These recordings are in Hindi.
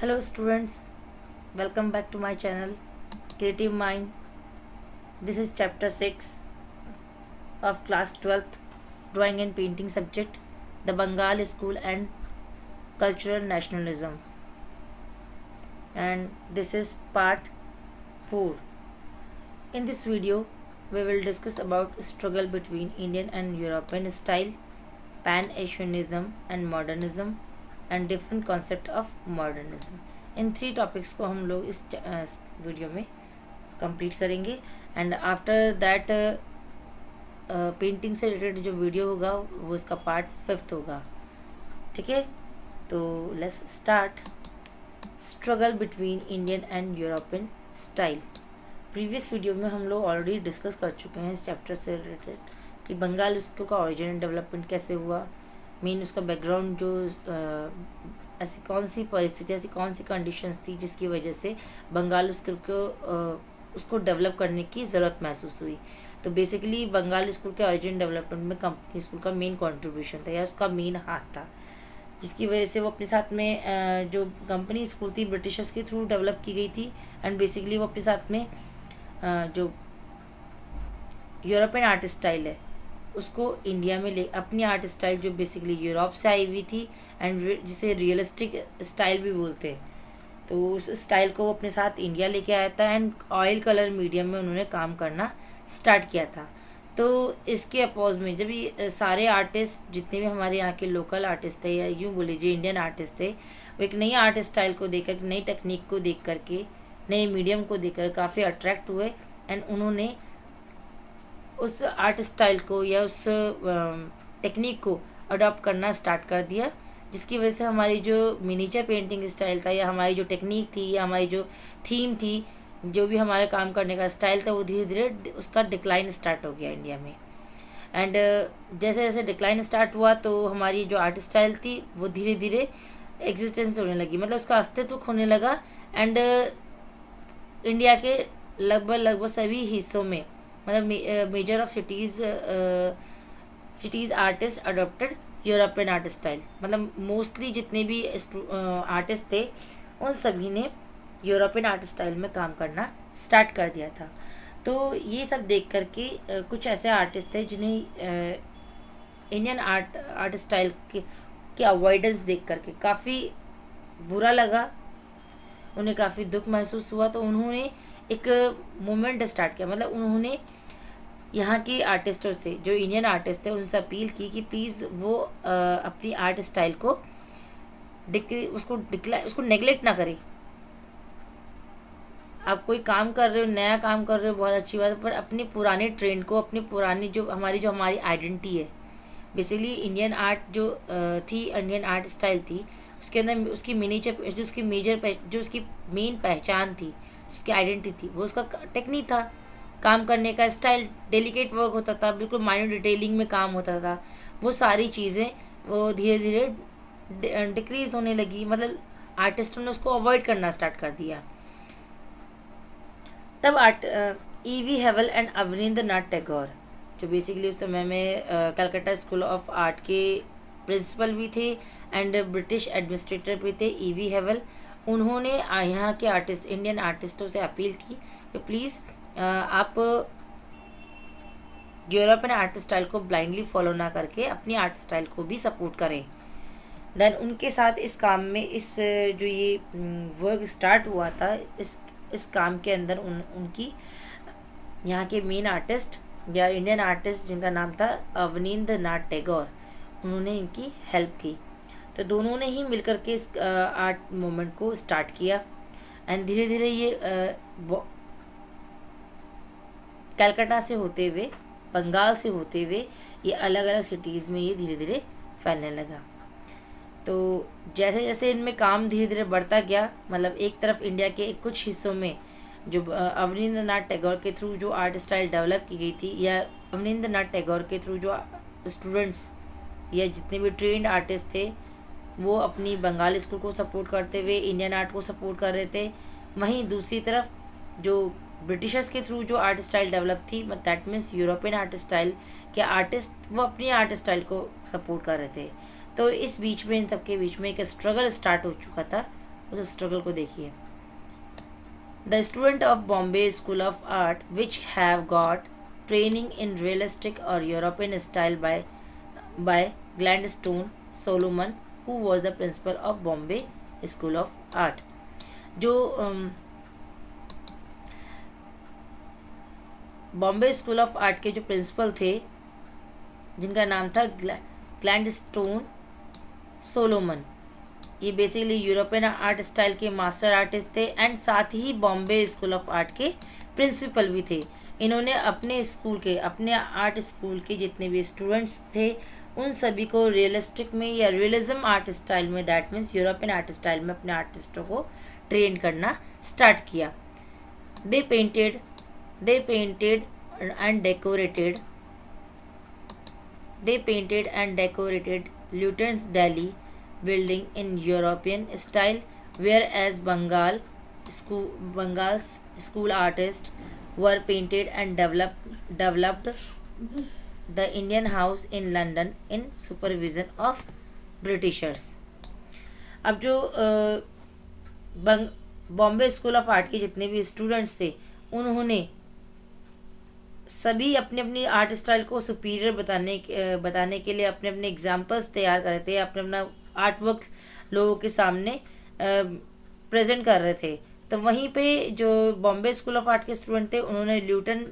Hello students, welcome back to my channel Creative Mind. This is chapter 6 of class 12th drawing and painting subject, the Bengal school and cultural nationalism, and this is part 4. In this video we will discuss about struggle between Indian and European style, pan-Asianism and modernism and different concept of modernism. In 3 topics को हम लोग इस वीडियो में कंप्लीट करेंगे. एंड आफ्टर दैट पेंटिंग से रिलेटेड जो वीडियो होगा वो इसका पार्ट 5 होगा. ठीक है, तो let's start. Struggle between Indian and European style. Previous video में हम लोग ऑलरेडी डिस्कस कर चुके हैं इस चैप्टर से रिलेटेड कि बंगाल उसको का ओरिजिन एंड डेवलपमेंट कैसे हुआ, मेन उसका बैकग्राउंड, जो ऐसी कौन सी परिस्थिति, ऐसी कौन सी कंडीशंस थी जिसकी वजह से बंगाल स्कूल को उसको डेवलप करने की ज़रूरत महसूस हुई. तो बेसिकली बंगाल स्कूल के ओरिजिन डेवलपमेंट में कंपनी स्कूल का मेन कंट्रीब्यूशन था या उसका मेन हाथ था, जिसकी वजह से वो अपने साथ में जो कंपनी स्कूल थी ब्रिटिशर्स के थ्रू डेवलप की गई थी. एंड बेसिकली वो अपने साथ में जो यूरोपियन आर्ट स्टाइल है उसको इंडिया में ले, अपनी आर्ट स्टाइल जो बेसिकली यूरोप से आई हुई थी एंड जिसे रियलिस्टिक स्टाइल भी बोलते हैं, तो उस स्टाइल को अपने साथ इंडिया लेके आया था. एंड ऑयल कलर मीडियम में उन्होंने काम करना स्टार्ट किया था. तो इसके अपोज में जब ये सारे आर्टिस्ट जितने भी हमारे यहाँ के लोकल आर्टिस्ट थे या यूँ बोले जो इंडियन आर्टिस्ट थे, वो एक नई आर्ट स्टाइल को देख कर, नई टेक्निक को देख करके, नए मीडियम को देख कर काफ़ी अट्रैक्ट हुए. एंड उन्होंने उस आर्ट स्टाइल को या उस टेक्निक को अडॉप्ट करना स्टार्ट कर दिया, जिसकी वजह से हमारी जो मिनीचर पेंटिंग स्टाइल था या हमारी जो टेक्निक थी या हमारी जो थीम थी, जो भी हमारे काम करने का स्टाइल था, वो धीरे धीरे उसका डिक्लाइन स्टार्ट हो गया इंडिया में. एंड जैसे जैसे डिक्लाइन स्टार्ट हुआ तो हमारी जो आर्ट स्टाइल थी वो धीरे धीरे एग्जिस्टेंस होने लगी, मतलब उसका अस्तित्व होने लगा. एंड इंडिया के लगभग सभी हिस्सों में, मतलब measure of cities artist adopted European art style. मतलब मोस्टली जितने भी आर्टिस्ट थे उन सभी ने यूरोपियन आर्ट स्टाइल में काम करना स्टार्ट कर दिया था. तो ये सब देख करके कुछ ऐसे आर्टिस्ट थे जिन्हें इंडियन आर्ट स्टाइल के अवॉइडेंस देख करके काफ़ी बुरा लगा, उन्हें काफ़ी दुख महसूस हुआ. तो उन्होंने एक मूवमेंट स्टार्ट किया, मतलब उन्होंने यहाँ के आर्टिस्टों से, जो इंडियन आर्टिस्ट थे, उनसे अपील की कि प्लीज़ वो अपनी आर्ट स्टाइल को उसको नेगलेक्ट ना करें. आप कोई काम कर रहे हो, नया काम कर रहे हो, बहुत अच्छी बात है, पर अपने पुराने ट्रेंड को, अपनी पुरानी जो हमारी आइडेंटिटी है, बेसिकली इंडियन आर्ट जो थी, इंडियन आर्ट स्टाइल थी, उसके अंदर उसकी मिनीचर जो उसकी जो उसकी मेन पहचान थी, उसकी आइडेंटिटी थी, वो उसका टेक्निक था, काम करने का स्टाइल, डेलिकेट वर्क होता था, बिल्कुल माइनर डिटेलिंग में काम होता था. वो सारी चीज़ें वो धीरे धीरे डिक्रीज होने लगी, मतलब आर्टिस्टों ने उसको अवॉइड करना स्टार्ट कर दिया. तब E.V. हेवल एंड अवनींद्रनाथ टैगोर, जो बेसिकली उस समय में कलकत्ता स्कूल ऑफ आर्ट के प्रिंसिपल भी थे एंड ब्रिटिश एडमिनिस्ट्रेटर भी थे, E.V. हेवल, उन्होंने यहाँ के आर्टिस्ट, इंडियन आर्टिस्टों से अपील की कि प्लीज़ आप यूरोपियन आर्ट स्टाइल को ब्लाइंडली फॉलो ना करके अपनी आर्ट स्टाइल को भी सपोर्ट करें. देन उनके साथ इस काम में, इस जो ये वर्क स्टार्ट हुआ था, इस काम के अंदर उनकी यहाँ के मेन आर्टिस्ट या इंडियन आर्टिस्ट जिनका नाम था अवनींद्रनाथ टैगोर, उन्होंने इनकी हेल्प की. तो दोनों ने ही मिलकर के इस आर्ट मूवमेंट को स्टार्ट किया. एंड धीरे धीरे ये कलकत्ता से होते हुए, बंगाल से होते हुए, ये अलग अलग सिटीज़ में ये धीरे धीरे फैलने लगा. तो जैसे जैसे इनमें काम धीरे धीरे बढ़ता गया, मतलब एक तरफ इंडिया के कुछ हिस्सों में जो अवनींद्रनाथ टैगोर के थ्रू जो आर्ट स्टाइल डेवलप की गई थी, या अवनींद्रनाथ टैगोर के थ्रू जो स्टूडेंट्स या जितने भी ट्रेंड आर्टिस्ट थे वो अपनी बंगाल स्कूल को सपोर्ट करते हुए इंडियन आर्ट को सपोर्ट कर रहे थे. वहीं दूसरी तरफ जो ब्रिटिशर्स के थ्रू जो आर्ट स्टाइल डेवलप थी, that means European art style के आर्टिस्ट, वो अपनी आर्ट स्टाइल को सपोर्ट कर रहे थे. तो इस बीच में, इन सबके बीच में एक स्ट्रगल स्टार्ट हो चुका था उस स्ट्रगल को देखिए। The student of Bombay school of art which have got training in realistic और European style by Gladstone Solomon who was the principal of Bombay school of art. जो बॉम्बे स्कूल ऑफ आर्ट के जो प्रिंसिपल थे जिनका नाम था ग्लैडस्टोन सोलोमन, ये बेसिकली यूरोपियन आर्ट स्टाइल के मास्टर आर्टिस्ट थे एंड साथ ही बॉम्बे स्कूल ऑफ आर्ट के प्रिंसिपल भी थे। इन्होंने अपने स्कूल के, अपने आर्ट स्कूल के जितने भी स्टूडेंट्स थे उन सभी को रियलिस्टिक में या रियलिज्म आर्ट स्टाइल में, that means European art style में अपने आर्टिस्टों को ट्रेन करना स्टार्ट किया। दे painted and decorated Luton's Delhi building in European style, whereas Bengal's school artists were painted and developed the Indian House in London in supervision of Britishers। अब जो बॉम्बे स्कूल ऑफ आर्ट के जितने भी स्टूडेंट्स थे उन्होंने सभी अपने अपनी आर्ट स्टाइल को सुपीरियर बताने के लिए अपने अपने एग्जाम्पल्स तैयार कर रहे थे, अपने अपना आर्ट वर्क लोगों के सामने प्रेजेंट कर रहे थे। तो वहीं पे जो बॉम्बे स्कूल ऑफ आर्ट के स्टूडेंट थे उन्होंने ल्यूटन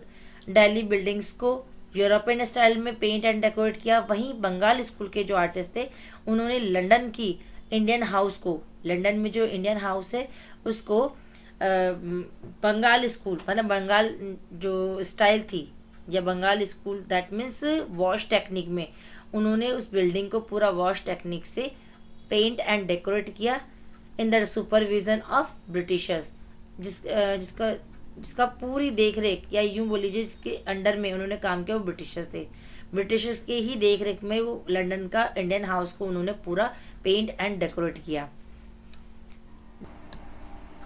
दिल्ली बिल्डिंग्स को यूरोपियन स्टाइल में पेंट एंड डेकोरेट किया। वहीं बंगाल स्कूल के जो आर्टिस्ट थे उन्होंने लंदन की इंडियन हाउस को, लंदन में जो इंडियन हाउस है उसको बंगाल स्कूल, मतलब बंगाल जो स्टाइल थी या Bengal school that means wash technique में उन्होंने उस बिल्डिंग को पूरा वॉश टेक्निक से पेंट एंड डेकोरेट किया in the supervision of Britishers, जिसका पूरी देख रेख या यूं बोल लीजिए जिसके अंडर में उन्होंने काम किया वो ब्रिटिशर्स थे। ब्रिटिशर्स के ही देख रेख में वो लंदन का इंडियन हाउस को उन्होंने पूरा पेंट एंड डेकोरेट किया।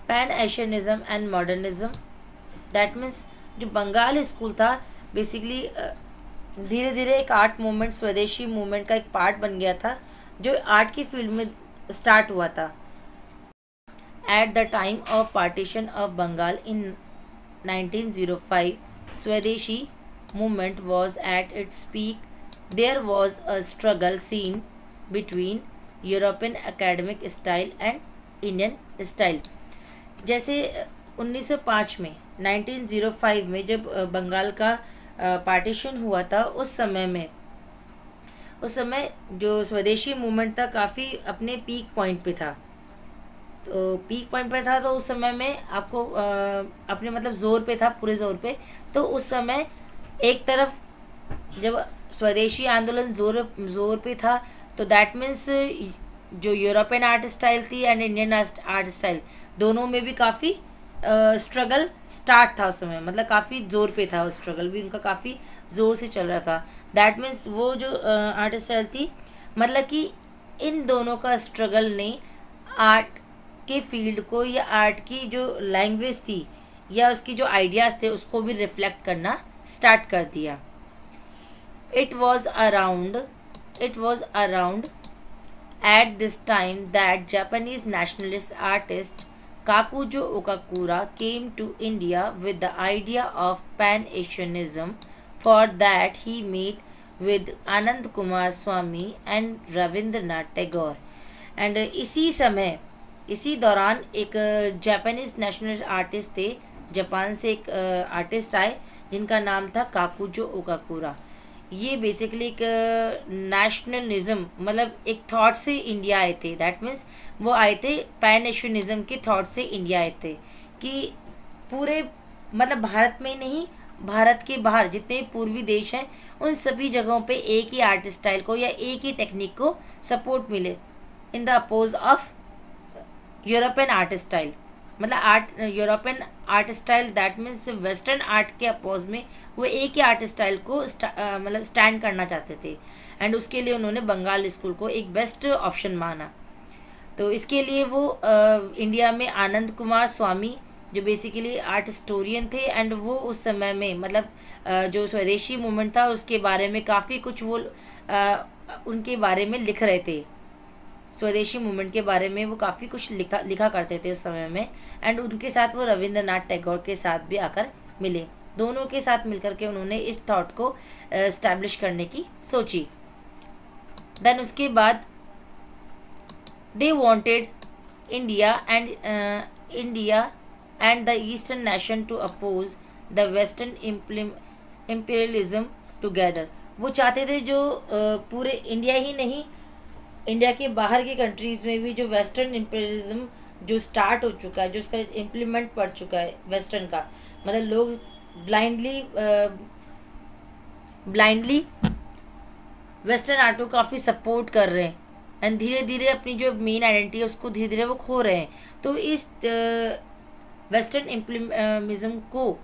Pan Asianism and modernism, that means जो बंगाल स्कूल था बेसिकली धीरे धीरे एक आर्ट मूवमेंट, स्वदेशी मूवमेंट का एक पार्ट बन गया था जो आर्ट की फील्ड में स्टार्ट हुआ था। At the time of partition of Bengal in 1905, swadeshi movement was at its peak. There was a struggle seen between European academic style and Indian style। जैसे 1905 में 1905 में जब बंगाल का पार्टीशन हुआ था उस समय जो स्वदेशी मूवमेंट था काफ़ी अपने पीक पॉइंट पे था। तो पीक पॉइंट पे था तो उस समय में आपको अपने मतलब जोर पे था, पूरे जोर पे। तो उस समय एक तरफ जब स्वदेशी आंदोलन जोर पे था तो दैट मीन्स जो यूरोपियन आर्ट स्टाइल थी एंड इंडियन आर्ट स्टाइल दोनों में भी काफ़ी स्ट्रगल स्टार्ट था उस समय, मतलब काफ़ी जोर पे था, स्ट्रगल भी उनका काफ़ी ज़ोर से चल रहा था। दैट मीन्स वो जो आर्ट स्टाइल थी, मतलब कि इन दोनों का स्ट्रगल ने आर्ट के फील्ड को या आर्ट की जो लैंग्वेज थी या उसकी जो आइडियाज़ थे उसको भी रिफ्लेक्ट करना स्टार्ट कर दिया। It was around at this time that Japanese nationalist artist Kakujo Okakura came to India with the idea of Pan-Asianism. For that he met with Anand Kumar Swamy and Rabindranath Tagore। And इसी दौरान एक जापानीज नेशनल आर्टिस्ट थे, जापान से एक आर्टिस्ट आए जिनका नाम था काकुजो ओकाकुरा। ये बेसिकली एक नेशनलिज्म मतलब एक थॉट से इंडिया आए थे। दैट मीन्स वो आए थे पैन एशियनिज्म के थॉट से इंडिया आए थे कि पूरे मतलब भारत में नहीं, भारत के बाहर जितने पूर्वी देश हैं उन सभी जगहों पे एक ही आर्ट स्टाइल को या एक ही टेक्निक को सपोर्ट मिले in the oppose of European art style. मतलब European art style that means western art के अपोज में वो एक ही आर्ट स्टाइल को मतलब स्टैंड करना चाहते थे एंड उसके लिए उन्होंने बंगाल स्कूल को एक बेस्ट ऑप्शन माना। तो इसके लिए वो इंडिया में आनंद कुमार स्वामी जो बेसिकली आर्ट हिस्टोरियन थे एंड वो उस समय में मतलब जो स्वदेशी मूवमेंट था उसके बारे में काफ़ी कुछ वो उनके बारे में लिख रहे थे। स्वदेशी मूवमेंट के बारे में वो काफ़ी कुछ लिखा करते थे उस समय में। एंड उनके साथ वो रविंद्रनाथ टैगोर के साथ भी आकर मिले। दोनों के साथ मिलकर के उन्होंने इस थॉट को एस्टैब्लिश करने की सोची। देन उसके बाद they wanted India and the eastern nation to oppose the western imperialism together. वो चाहते थे जो पूरे इंडिया ही नहीं, इंडिया के बाहर के कंट्रीज़ में भी जो वेस्टर्न इम्पीरियलिज्म जो स्टार्ट हो चुका है, जो उसका इम्प्लीमेंट पड़ चुका है वेस्टर्न का, मतलब लोग ब्लाइंडली वेस्टर्न आर्ट को काफ़ी सपोर्ट कर रहे हैं एंड धीरे धीरे अपनी जो मेन आइडेंटिटी है उसको धीरे धीरे वो खो रहे हैं। तो इस वेस्टर्न इम्प्लीमिज्म को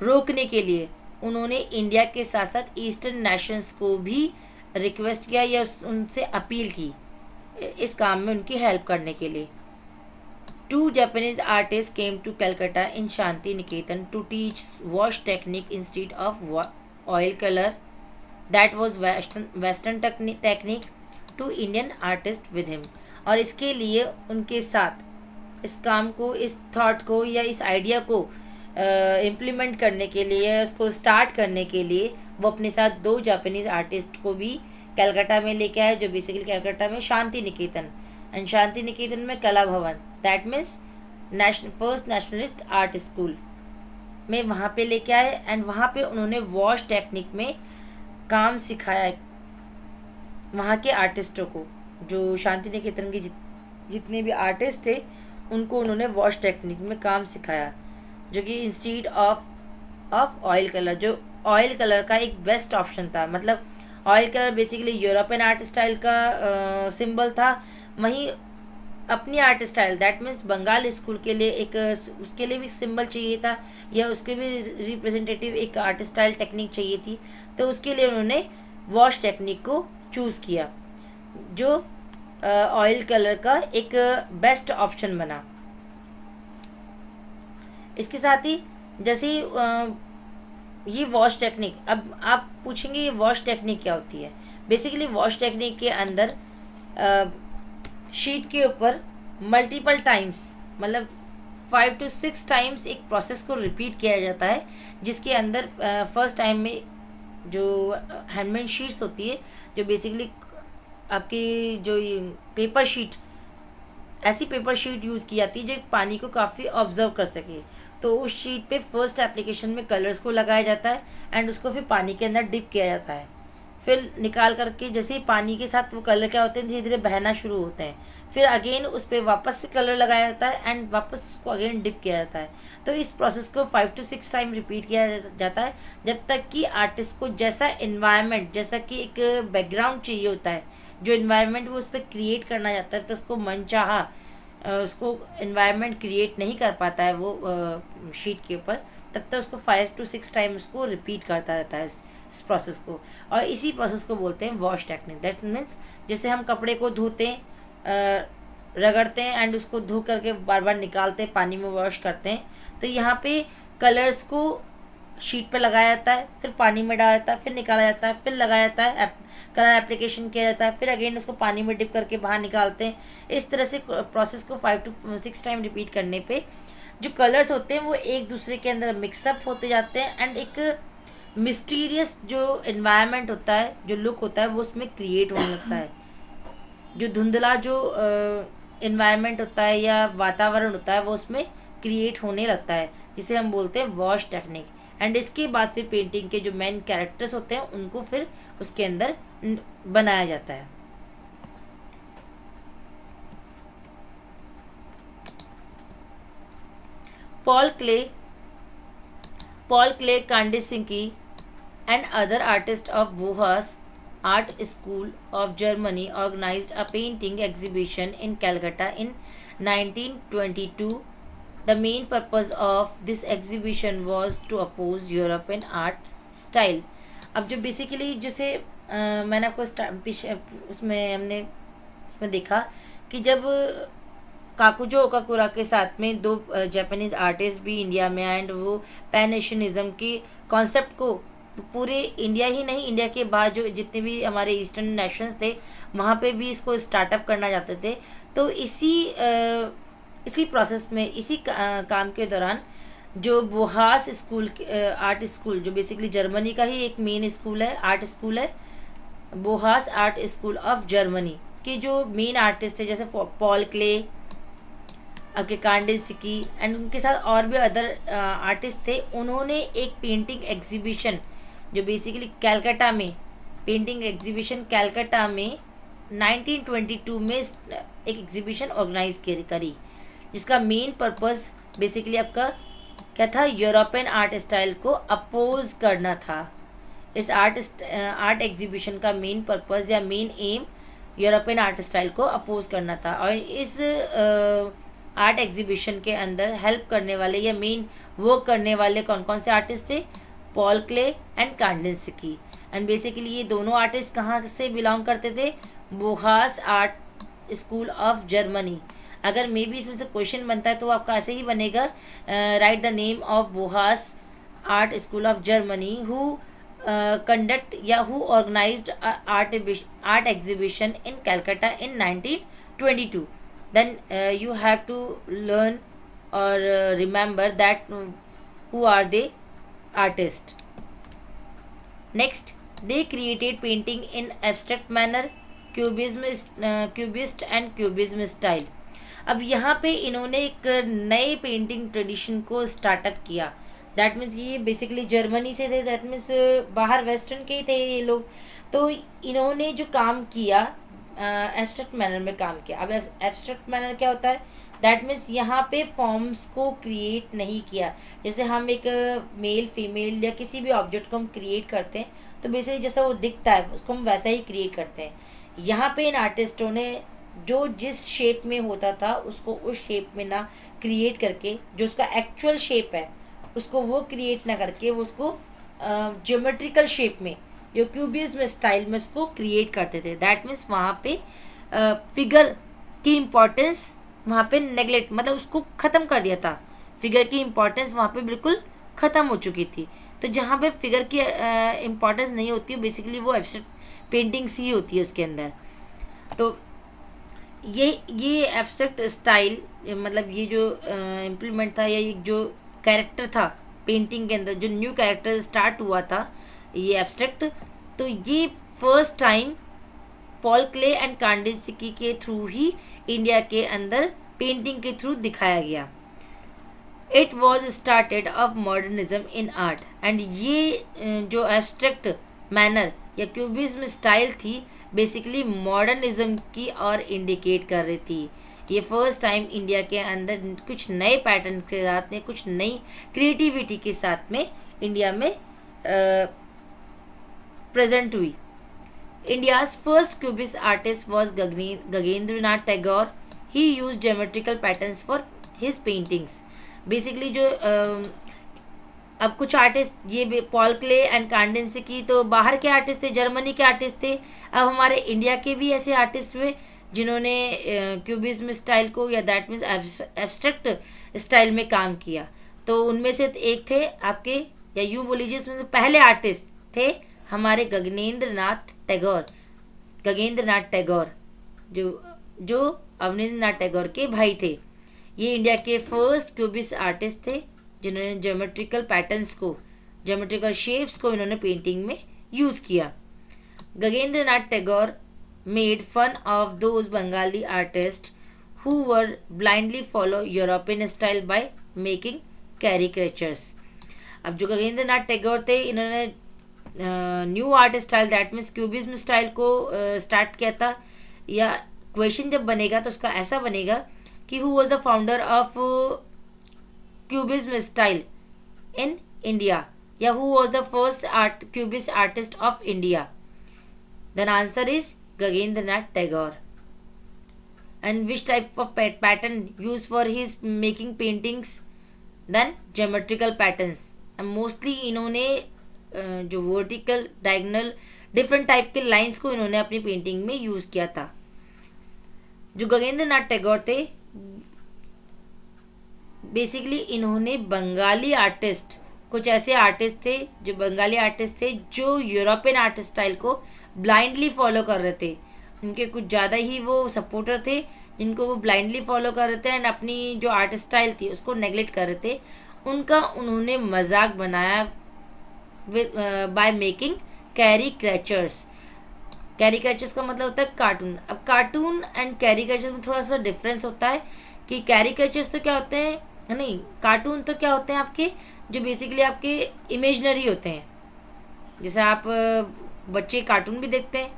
रोकने के लिए उन्होंने इंडिया के साथ साथ ईस्टर्न नेशंस को भी रिक्वेस्ट किया या उनसे अपील की इस काम में उनकी हेल्प करने के लिए। 2 Japanese artists came to Calcutta in Shanti Niketan to teach wash technique instead of oil color. That was Western technique to Indian artists with him. और इसके लिए उनके साथ इस काम को, इस थॉट को या इस आइडिया को इम्प्लीमेंट करने के लिए, उसको स्टार्ट करने के लिए वो अपने साथ 2 जापानीज आर्टिस्ट को भी कलकत्ता में लेके आए, जो बेसिकली कलकत्ता में शांति निकेतन एंड शांति निकेतन में कला भवन, that means first nationalist art school में वहाँ पे लेके आए। एंड वहाँ पे उन्होंने वॉश टेक्निक में काम सिखाया वहाँ के आर्टिस्टों को। जो शांति निकेतन के जितने भी आर्टिस्ट थे उनको उन्होंने वॉश टेक्निक में काम सिखाया, जो कि इंस्टीड ऑफ ऑयल कलर, जो ऑयल कलर का एक बेस्ट ऑप्शन था। मतलब oil colour basically European art style का सिंबल था, वहीं अपनी art style that means Bengal school के लिए एक उसके लिए भी सिंबल चाहिए था या उसके भी रिप्रेजेंटेटिव एक आर्ट स्टाइल टेक्निक चाहिए थी। तो उसके लिए उन्होंने वॉश टेक्निक को चूज़ किया, जो ऑयल कलर का एक बेस्ट ऑप्शन बना। इसके साथ ही जैसे ये वॉश टेक्निक, अब आप पूछेंगे ये वॉश टेक्निक क्या होती है। बेसिकली वॉश टेक्निक के अंदर शीट के ऊपर मल्टीपल टाइम्स, मतलब 5 to 6 टाइम्स एक प्रोसेस को रिपीट किया जाता है, जिसके अंदर फर्स्ट टाइम में जो हैंडमेड शीट्स होती है, जो बेसिकली आपकी जो पेपर शीट, ऐसी पेपर शीट यूज़ की जाती है जो पानी को काफ़ी ऑब्जर्व कर सके। तो उस शीट पे फर्स्ट एप्लीकेशन में कलर्स को लगाया जाता है एंड उसको फिर पानी के अंदर डिप किया जाता है। फिर निकाल करके जैसे ही पानी के साथ वो कलर क्या होते हैं धीरे धीरे बहना शुरू होते हैं, फिर अगेन उस पर वापस से कलर लगाया जाता है एंड वापस उसको अगेन डिप किया जाता है। तो इस प्रोसेस को 5 to 6 टाइम रिपीट किया जाता है, जब तक कि आर्टिस्ट को जैसा इन्वायरमेंट, जैसा कि एक बैकग्राउंड चाहिए होता है, जो इन्वायरमेंट वो उस पर क्रिएट करना चाहता है, तो उसको मनचाहा उसको इन्वायरमेंट क्रिएट नहीं कर पाता है वो शीट के ऊपर, तब तक उसको 5 to 6 टाइम उसको रिपीट करता रहता है इस प्रोसेस को। और इसी प्रोसेस को बोलते हैं वॉश टेक्निक। दैट मीन्स जैसे हम कपड़े को धोते हैं, रगड़ते हैं एंड उसको धो करके बार बार निकालते हैं, पानी में वॉश करते हैं, तो यहाँ पे कलर्स को शीट पे लगाया जाता है, फिर पानी में डाला जाता है, फिर निकाला जाता है, फिर लगाया जाता है, कलर एप्लीकेशन किया जाता है, फिर अगेन उसको पानी में डिप करके बाहर निकालते हैं। इस तरह से प्रोसेस को 5 to 6 टाइम रिपीट करने पे जो कलर्स होते हैं वो एक दूसरे के अंदर मिक्सअप होते जाते हैं एंड एक मिस्टीरियस जो इन्वायरमेंट होता है, जो लुक होता है, वो उसमें क्रिएट होने लगता है। जो धुंधला जो इन्वायरमेंट होता है या वातावरण होता है वो उसमें क्रिएट होने लगता है, जिसे हम बोलते हैं वॉश टेक्निक। एंड इसके बाद फिर पेंटिंग के जो मेन कैरेक्टर्स होते हैं उनको फिर उसके अंदर बनाया जाता है। Paul Klee Kandinsky and other artists of Bohas Art School of Germany organized a painting exhibition in Calcutta in 1922. The main purpose of this exhibition was to oppose European art style. अब जो बेसिकली जैसे मैंने आपको उसमें देखा कि जब काकुजो ओकाकुरा के साथ में 2 जापानीज आर्टिस्ट भी इंडिया में आए एंड वो पैन एशियनिज्म के कॉन्सेप्ट को पूरे इंडिया ही नहीं, इंडिया के बाहर जो जितने भी हमारे ईस्टर्न नेशंस थे वहाँ पे भी इसको स्टार्टअप करना चाहते थे। तो इसी प्रोसेस में, इसी काम के दौरान जो बोहास स्कूल, आर्ट स्कूल, जो बेसिकली जर्मनी का ही एक मेन स्कूल है, आर्ट स्कूल है, बोहास आर्ट स्कूल ऑफ जर्मनी के जो मेन आर्टिस्ट थे, जैसे पॉल क्ले, आपके कांडिंस्की एंड उनके साथ और भी अदर आर्टिस्ट थे, उन्होंने एक पेंटिंग एग्जीबिशन जो बेसिकली कैलकाटा में, पेंटिंग एग्जीबिशन कैलकाटा में 1922 में एक एग्जीबिशन ऑर्गेनाइज करी, जिसका मेन पर्पस बेसिकली आपका क्या था, यूरोपियन आर्ट स्टाइल को अपोज करना था। इस आर्ट एग्जीबिशन का मेन पर्पस या main M European art style को अपोज करना था। और इस आर्ट एग्जीबिशन के अंदर हेल्प करने वाले या मेन वर्क करने वाले कौन कौन से आर्टिस्ट थे, Paul Klee and Kandinsky. And basically ये दोनों आर्टिस्ट कहाँ से बिलोंग करते थे, Bauhaus art school of Germany. अगर मे बी इसमें से क्वेश्चन बनता है तो आपका ऐसे ही बनेगा, write the name of Bauhaus art school of Germany who conduct या who organised art exhibition in Calcutta in 1922। then you have to learn or remember that who are the artist. Next, they created painting in abstract manner, cubist and cubism style. अब यहाँ पे इन्होंने एक नए पेंटिंग ट्रेडिशन को स्टार्टअप किया। दैट मीन्स ये बेसिकली जर्मनी से थे, दैट मीन्स बाहर वेस्टर्न के ही थे ये लोग। तो इन्होंने जो काम किया, एब्स्ट्रैक्ट मैनर में काम किया। अब एब्स्ट्रैक्ट मैनर क्या होता है, दैट मीन्स यहाँ पे फॉर्म्स को क्रिएट नहीं किया। जैसे हम एक मेल फीमेल या किसी भी ऑब्जेक्ट को हम क्रिएट करते हैं तो बेसिकली जैसा वो दिखता है उसको हम वैसा ही क्रिएट करते हैं। यहाँ पे इन आर्टिस्टों ने जो जिस शेप में होता था उसको उस शेप में ना क्रिएट करके, जो उसका एक्चुअल शेप है उसको वो क्रिएट ना करके, वो उसको ज्योमेट्रिकल शेप में, जो क्यूबिज्म स्टाइल में उसको क्रिएट करते थे। दैट मीन्स वहाँ पे फिगर की इम्पोर्टेंस वहाँ पे नेगलेक्ट, मतलब उसको ख़त्म कर दिया था। फिगर की इम्पोर्टेंस वहाँ पे बिल्कुल ख़त्म हो चुकी थी। तो जहाँ पे फिगर की इम्पोर्टेंस नहीं होती है, बेसिकली वो एब्स्ट्रैक्ट पेंटिंग्स ही होती है उसके अंदर। तो ये एब्स्ट्रैक्ट स्टाइल, मतलब ये जो इम्प्लीमेंट था या ये जो कैरेक्टर था पेंटिंग के अंदर, जो न्यू कैरेक्टर स्टार्ट हुआ था ये एब्स्ट्रैक्ट, तो ये first time Paul Klee and Kandinsky के थ्रू ही इंडिया के अंदर पेंटिंग के थ्रू दिखाया गया। It was started off modernism in art. And ये जो एब्स्ट्रैक्ट मैनर या क्यूबिज्म स्टाइल थी बेसिकली मॉडर्निज्म की और इंडिकेट कर रही थी। ये फर्स्ट टाइम इंडिया के अंदर कुछ नए पैटर्न के साथ में, कुछ नई क्रिएटिविटी के साथ में इंडिया में प्रेजेंट हुई। India's first cubist artist was Gagendranath Tagore. He used geometrical patterns for his paintings. Basically जो अब कुछ आर्टिस्ट, ये पॉल क्ले एंड कांडिंस्की तो बाहर के आर्टिस्ट थे, जर्मनी के आर्टिस्ट थे। अब हमारे इंडिया के भी ऐसे आर्टिस्ट हुए जिन्होंने क्यूबिज्म स्टाइल को या दैट मीन्स एब्स्ट्रैक्ट स्टाइल में काम किया। तो उनमें से एक थे आपके, या यूँ बोल लीजिए उसमें से पहले आर्टिस्ट थे हमारे गगनेंद्रनाथ टैगोर, जो अवनींद्रनाथ टैगोर के भाई थे। ये इंडिया के फर्स्ट क्यूबिस्ट आर्टिस्ट थे जिन्होंने ज्योमेट्रिकल पैटर्न्स को, ज्योमेट्रिकल शेप्स को इन्होंने पेंटिंग में यूज़ किया। Gaganendranath Tagore made fun of those Bengali artist who were blindly follow European style by making caricatures. अब जो गगनेंद्रनाथ टैगोर थे, इन्होंने new art style that means cubism style को स्टार्ट किया था। या क्वेश्चन जब बनेगा तो उसका ऐसा बनेगा कि who was the founder of cubism style in India, या who was the first cubist artist of India. Then answer is Gaganendranath Tagore. And which type of pattern use for his making paintings, then geometrical patterns. Mostly इन्होंने जो वर्टिकल, डायगोनल, डिफरेंट टाइप के लाइंस को इन्होंने अपनी पेंटिंग में यूज किया था। जो गगनेंद्रनाथ टैगोर थे बेसिकली इन्होंने बंगाली आर्टिस्ट कुछ ऐसे आर्टिस्ट थे, जो बंगाली आर्टिस्ट थे, जो यूरोपियन आर्ट स्टाइल को ब्लाइंडली फॉलो कर रहे थे। उनके कुछ ज़्यादा ही वो सपोर्टर थे जिनको वो ब्लाइंडली फॉलो कर रहे थे एंड अपनी जो आर्ट स्टाइल थी उसको नेगलेक्ट कर रहे थे। उनका उन्होंने मजाक बनाया बाय मेकिंग कैरिकेचर्स। कैरिकेचर्स का मतलब होता है कार्टून। अब कार्टून एंड कैरिकेचर में थोड़ा सा डिफरेंस होता है कि कैरिकेचर्स तो क्या होते हैं, नहीं, कार्टून तो क्या होते हैं आपके, जो बेसिकली आपके इमेजनरी होते हैं। जैसे आप बच्चे कार्टून भी देखते हैं,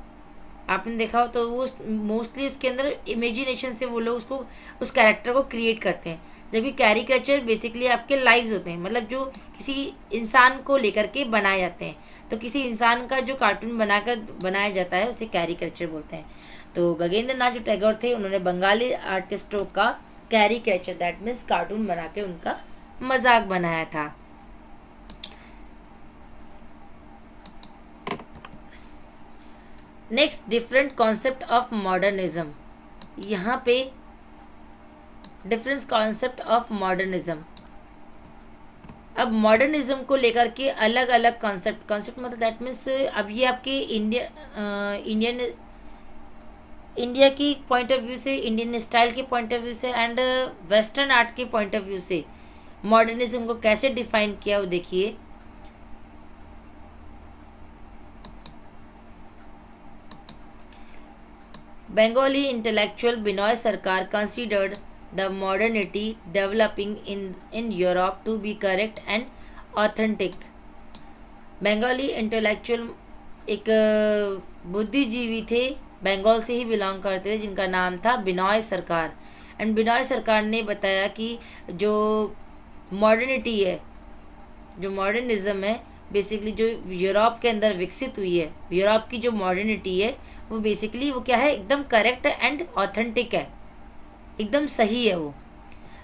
आपने देखा हो, तो वो मोस्टली उसके अंदर इमेजिनेशन से वो लोग उसको, उस कैरेक्टर को क्रिएट करते हैं। जबकि कैरिकेचर बेसिकली आपके लाइव्स होते हैं, मतलब जो किसी इंसान को लेकर के बनाए जाते हैं। तो किसी इंसान का जो कार्टून बनाकर बनाया जाता है उसे कैरिकेचर बोलते हैं। तो गगनेंद्र नाथ जो टैगोर थे, उन्होंने बंगाली आर्टिस्टों का कैरिकेचर, दैट मीन्स कार्टून बना के उनका मजाक बनाया था। Next, different concept of modernism. यहाँ पे डिफरेंस कॉन्सेप्ट ऑफ मॉडर्निज्म। अब मॉडर्निज्म को लेकर के अलग अलग कॉन्सेप्ट मतलब दैट मीन्स अब ये आपके इंडिया की पॉइंट ऑफ व्यू से, इंडियन स्टाइल के पॉइंट ऑफ व्यू से एंड वेस्टर्न आर्ट के पॉइंट ऑफ व्यू से मॉडर्निज्म को कैसे डिफाइन किया वो देखिए। Bengali intellectual Binoy Sarkar considered the modernity developing in Europe to be correct and authentic. Bengali intellectual एक बुद्धिजीवी थे, बंगाल से ही बिलोंग करते थे, जिनका नाम था बिनॉय सरकार। एंड बिनॉय सरकार ने बताया कि जो मॉडर्निटी है, जो मॉडर्निज्म है, बेसिकली जो यूरोप के अंदर विकसित हुई है, यूरोप की जो मॉडर्निटी है वो बेसिकली वो क्या है, एकदम करेक्ट एंड ऑथेंटिक है, एकदम सही है वो।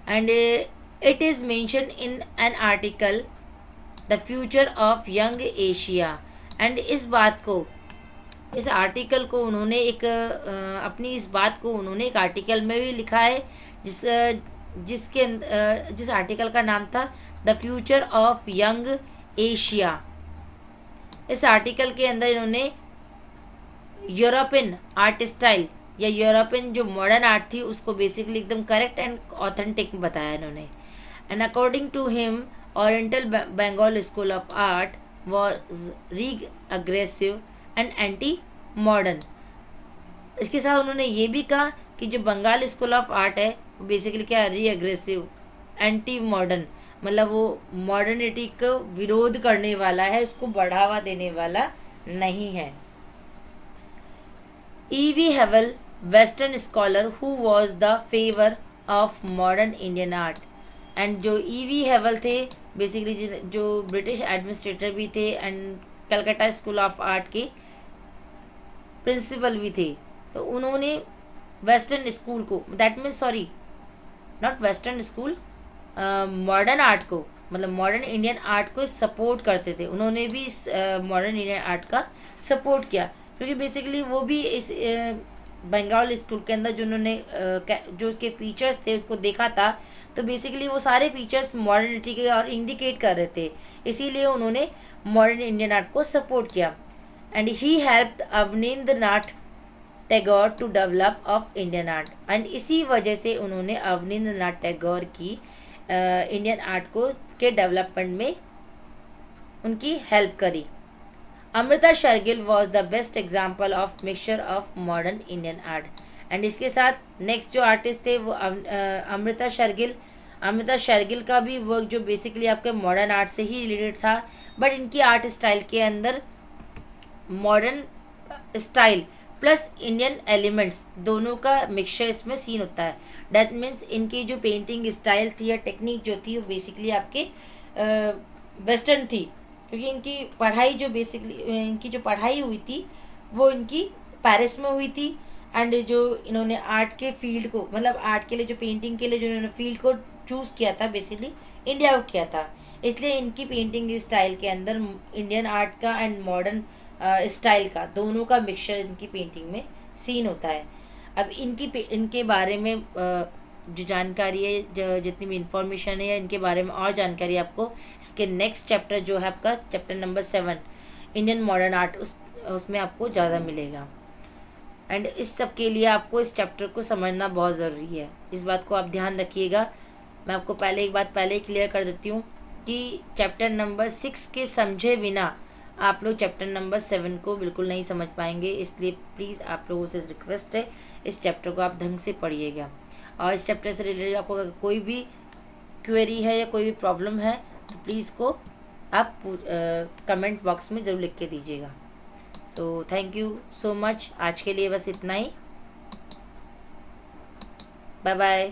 And it is mention in an article the future of young Asia. And इस बात को, इस आर्टिकल को उन्होंने एक अपनी इस बात को उन्होंने एक आर्टिकल में भी लिखा है, जिस आर्टिकल का नाम था the future of young Asia. इस आर्टिकल के अंदर इन्होंने यूरोपियन आर्ट स्टाइल या यूरोपियन जो मॉडर्न आर्ट थी उसको बेसिकली एकदम करेक्ट एंड ऑथेंटिक बताया इन्होंने। And according to him oriental Bengal school of art was regressive and anti modern. इसके साथ उन्होंने ये भी कहा कि जो बंगाल स्कूल ऑफ आर्ट है वो बेसिकली क्या है, री अग्रेसिव, एंटी मॉडर्न, मतलब वो मॉडर्निटी को विरोध करने वाला है, उसको बढ़ावा देने वाला नहीं है। E.V. Hewell, Western scholar who was the favor of modern Indian art। And जो E.V. Hewell थे बेसिकली जो ब्रिटिश एडमिनिस्ट्रेटर भी थे and Calcutta school of art के प्रिंसिपल भी थे। तो उन्होंने वेस्टर्न स्कूल को, that means sorry not western school, modern art को, मतलब मॉडर्न इंडियन आर्ट को सपोर्ट करते थे। उन्होंने भी इस मॉडर्न इंडियन आर्ट का सपोर्ट किया, क्योंकि बेसिकली वो भी इस बंगाल स्कूल के अंदर जो उन्होंने जो उसके फीचर्स थे उसको देखा था, तो बेसिकली वो सारे फीचर्स मॉडर्निटी के और इंडिकेट कर रहे थे, इसीलिए उन्होंने मॉडर्न इंडियन आर्ट को सपोर्ट किया। And he helped Abanindra Nath Tagore to develop of Indian art. एंड इसी वजह से उन्होंने अवनींद्र नाथ टैगोर की इंडियन आर्ट को के डेवलपमेंट में उनकी हेल्प करी। Amrita Shergil was the best example of mixture of modern Indian art. And इसके साथ नेक्स्ट जो आर्टिस्ट थे वो अमृता शेरगिल। अमृता शेरगिल का भी वर्क जो बेसिकली आपके मॉडर्न आर्ट से ही रिलेटेड था, बट इनकी आर्ट स्टाइल के अंदर modern style plus Indian elements दोनों का मिक्सचर इसमें सीन होता है। दैट मीन्स इनकी जो पेंटिंग स्टाइल थी या टेक्निक जो थी वो बेसिकली आपके वेस्टर्न थी, क्योंकि इनकी पढ़ाई जो बेसिकली इनकी जो पढ़ाई हुई थी वो इनकी पेरिस में हुई थी। एंड जो इन्होंने आर्ट के फील्ड को, मतलब आर्ट के लिए जो पेंटिंग के लिए जो इन्होंने फील्ड को चूज़ किया था बेसिकली इंडिया को किया था, इसलिए इनकी पेंटिंग स्टाइल के अंदर इंडियन आर्ट का एंड मॉडर्न स्टाइल का दोनों का मिक्सचर इनकी पेंटिंग में सीन होता है। अब इनके बारे में जो जानकारी है, जितनी भी इंफॉर्मेशन है या इनके बारे में और जानकारी आपको इसके नेक्स्ट चैप्टर जो है आपका chapter number 7 Indian modern art, उसमें आपको ज़्यादा मिलेगा। एंड इस सब के लिए आपको इस चैप्टर को समझना बहुत ज़रूरी है, इस बात को आप ध्यान रखिएगा। मैं आपको एक बात पहले ही क्लियर कर देती हूँ कि चैप्टर नंबर 6 के समझे बिना आप लोग चैप्टर नंबर 7 को बिल्कुल नहीं समझ पाएंगे। इसलिए प्लीज़ आप लोगों से रिक्वेस्ट है, इस चैप्टर को आप ढंग से पढ़िएगा। और इस चैप्टर से रिलेटेड आपको अगर कोई भी क्वेरी है या कोई भी प्रॉब्लम है तो प्लीज़ को आप कमेंट बॉक्स में ज़रूर लिख के दीजिएगा। So thank you so much, आज के लिए बस इतना ही। Bye bye.